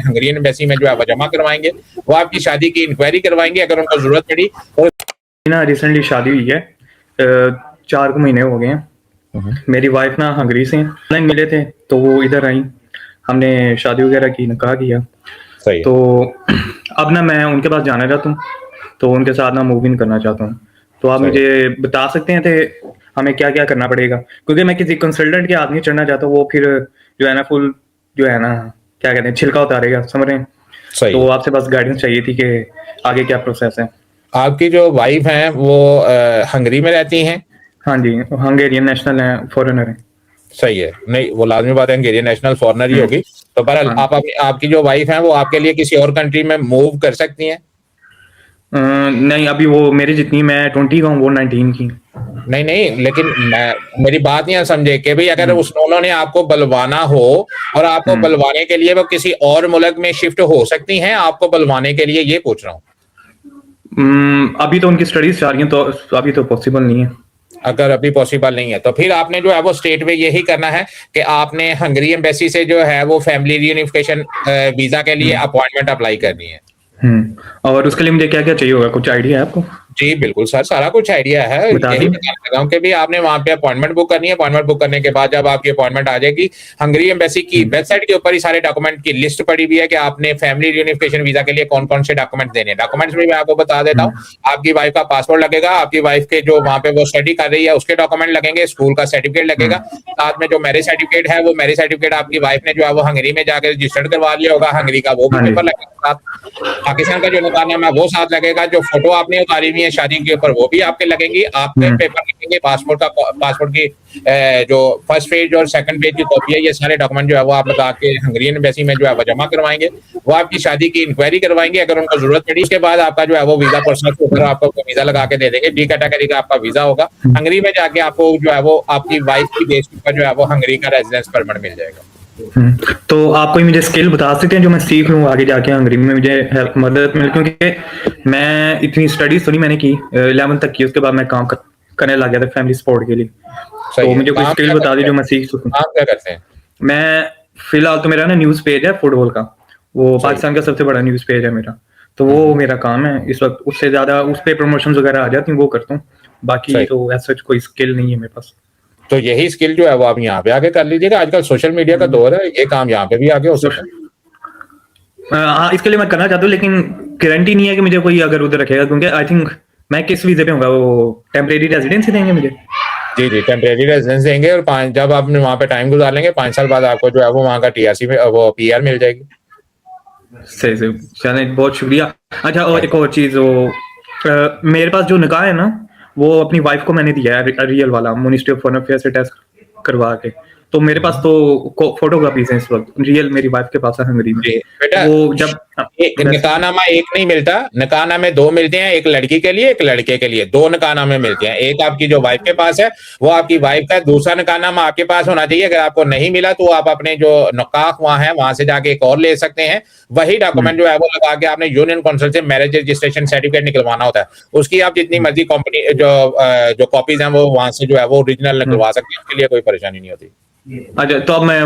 Hungarian embassy में जो है वो जमा करवाएंगे। वो आपकी शादी की इंक्वायरी करवाएंगे अगर उनको जरूरत पड़ी। और ना रिसेंटली शादी हुई है, 4 महीने हो गए हैं। मेरी वाइफ ना हंगरी से ऑनलाइन मिले थे, तो वो इधर आई, हमने शादी वगैरह की, निकाह किया। सही है। तो अब ना मैं उनके पास जाना चाहता हूँ, तो उनके साथ ना मूव इन करना चाहता हूँ। तो आप सही है। मुझे बता सकते हैं थे हमें क्या क्या करना पड़ेगा, क्योंकि मैं किसी कंसल्टेंट के हाथ नहीं चढ़ना चाहता, वो फिर जो है ना फुल जो है ना क्या कहते हैं छिलका उतारेगा, समझ रहे हैं। सही है। तो आपसे बस गाइडेंस चाहिए थी कि आगे क्या प्रोसेस है। आपकी जो वाइफ हैं वो हंगरी में रहती हैं? हाँ जी, हंगेरियन नेशनल है, फॉरेनर है। सही है, नहीं वो लाजमी बात है, हंगेरियन नेशनल फॉरनर ही हम्म, होगी। तो बहरहाल हाँ। आप अपनी आपकी जो वाइफ है वो आपके लिए किसी और कंट्री में मूव कर सकती हैं? नहीं, अभी वो मेरी जितनी, मैं 20 का हूँ, वो 19 की। नहीं नहीं, लेकिन मेरी बात नहीं समझे कि भाई अगर हम्म, उन्होंने आपको बलवाना हो और आपको हम्म। बलवाने के लिए वो किसी और मुल्क में शिफ्ट हो सकती हैं आपको बलवाने के लिए, ये पूछ रहा हूँ। अभी तो उनकी स्टडीज चल रही हैं, तो अभी तो पॉसिबल नहीं है। अगर अभी पॉसिबल नहीं है तो फिर आपने जो है वो स्टेट में यही करना है कि आपने हंगरी एम्बेसी से जो है वो फैमिली रियूनिफिकेशन वीजा के लिए हम्म, अपॉइंटमेंट अप्लाई करनी है। और उसके लिए मुझे क्या क्या चाहिए होगा, कुछ आइडिया है आपको? जी बिल्कुल सर, सारा कुछ आइडिया है। बता यही दें। बताना लगा हूं कि भी आपने वहां पे अपॉइंटमेंट बुक करनी है। अपॉइंटमेंट बुक करने के बाद जब आपकी अपॉइंटमेंट आ जाएगी, हंगरी एम्बेसी की हम्म, वेबसाइट के ऊपर ही सारे डॉक्यूमेंट की लिस्ट पड़ी हुई है कि आपने फैमिली रियूनिफिकेशन वीजा के लिए कौन कौन से डॉक्यूमेंट देने हैं। डॉक्यूमेंट्स भी मैं आपको बता देता हूँ। हम्म, आपकी वाइफ का पासपोर्ट लगेगा, आपकी वाइफ के जो वहां पे वो स्टडी कर रही है उसके डॉक्यूमेंट लगेंगे, स्कूल का सर्टिफिकेट लगेगा, हम्म, साथ में जो मैरिज सर्टिफिकेट है वो मैरिज सर्टिफिकेट आपकी वाइफ ने जो है वो हंगरी में जाकर रजिस्टर्ड करवा लिया होगा, हंगरी का वो भी हाँ जी। पेपर लगेगा। पाकिस्तान का जो निकाहनामा वो साथ लगेगा, जो फोटो आपने उतारी हुई है शादी के ऊपर वो भी आपके लगेंगी, आपके हम्म, पेपर लगेंगे, पासपोर्ट की जो फर्स्ट पेज और सेकंड पेज की कॉपी है, ये सारे डॉक्यूमेंट जो है वो आप लगा के हंगेरियन एम्बेसी में जो है वो जमा करवाएंगे। वो आपकी शादी की इंक्वायरी करवाएंगे अगर उनको जरूरत पड़ी। उसके बाद आपका जो है वो वीजा प्रोसेस होकर आपको वीजा लगा के दे देंगे, डी कैटेगरी का आपका वीजा होगा। हम्म, हंगरी में जाके आपको जो है वो आपकी वाइफ की देश पर जो है वो हंगरी का रेजिडेंस परमिट मिल जाएगा। तो आप कोई मुझे स्किल बता सकते हैं जो मैं सीख लूँ आगे जाके, अंग्रेजी में मुझे हेल्प मदद मिले, क्योंकि मैं इतनी स्टडीज थोड़ी मैंने की, 11 तक की, उसके बाद मैं काम करने लग गया था फैमिली सपोर्ट के लिए। सही तो है। मुझे कोई काम स्किल क्या बता दी करते जो हैं? मैं सीख सकूँ। काम क्या करते हैं? मैं फिलहाल तो मेरा ना न्यूज़ पेज है फुटबॉल का, वो सही। पाकिस्तान का सबसे बड़ा न्यूज़ पेज है मेरा। तो वो मेरा काम है इस वक्त, उससे ज़्यादा उस पर प्रमोशन वगैरह आ जाती हैं, वो करता हूँ। बाकी सही। तो ऐसा कोई स्किल नहीं है मेरे पास। तो यही स्किल जो है वो आप यहाँ पे आके कर लीजिएगा। आजकल सोशल मीडिया का दौर है, ये काम यहाँ पे भी आगे हो सकता है। हाँ, इसके लिए मैं करना चाहता हूँ, लेकिन गारंटी नहीं है कि मुझे कोई अगर उधर रखेगा, क्योंकि आई थिंक मैं किस वीजे पे होगा, वो टेम्परेरी रेजिडेंसी देंगे मुझे। जी जी, टेम्परेरी रेजिडेंस देंगे और जब आपने वहाँ पे टाइम गुजार लेंगे 5 साल बाद आपको जो है वो वहाँ का टीआरसी में वो पीआर मिल जाएगी। सही सही, चले बहुत शुक्रिया। अच्छा, और थैंक एक और चीज़, वो मेरे पास जो निकाह है ना, वो अपनी वाइफ को मैंने दिया है, रियल वाला, मिनिस्ट्री ऑफ फॉरेन अफेयर से टेस्ट करवा के। तो मेरे पास तो फोटो कॉपीज हैं इस वक्त, रियल मेरी वाइफ के पास है हंगरी में। जी तो बेटा, वो जब निकाहनामा एक नहीं मिलता, निकाहनामे 2 मिलते हैं, एक लड़की के लिए एक लड़के के लिए, 2 निकाहनामे मिलते हैं। एक आपकी जो वाइफ के पास है वो आपकी वाइफ का, दूसरा निकाहनामा आपके पास होना चाहिए। अगर आपको नहीं मिला तो आप अपने जो निकाह वहां है वहां से जाके एक और ले सकते हैं। वही डॉक्यूमेंट जो है वो लगा के आपने यूनियन काउंसिल से मैरिज रजिस्ट्रेशन सर्टिफिकेट निकलवाना होता है। उसकी आप जितनी मर्जी कंपनी जो कॉपीज हैं वो वहां से जो है वो ओरिजिनल निकलवा सकते हैं, उसके लिए कोई परेशानी नहीं होती। अच्छा, तो अब मैं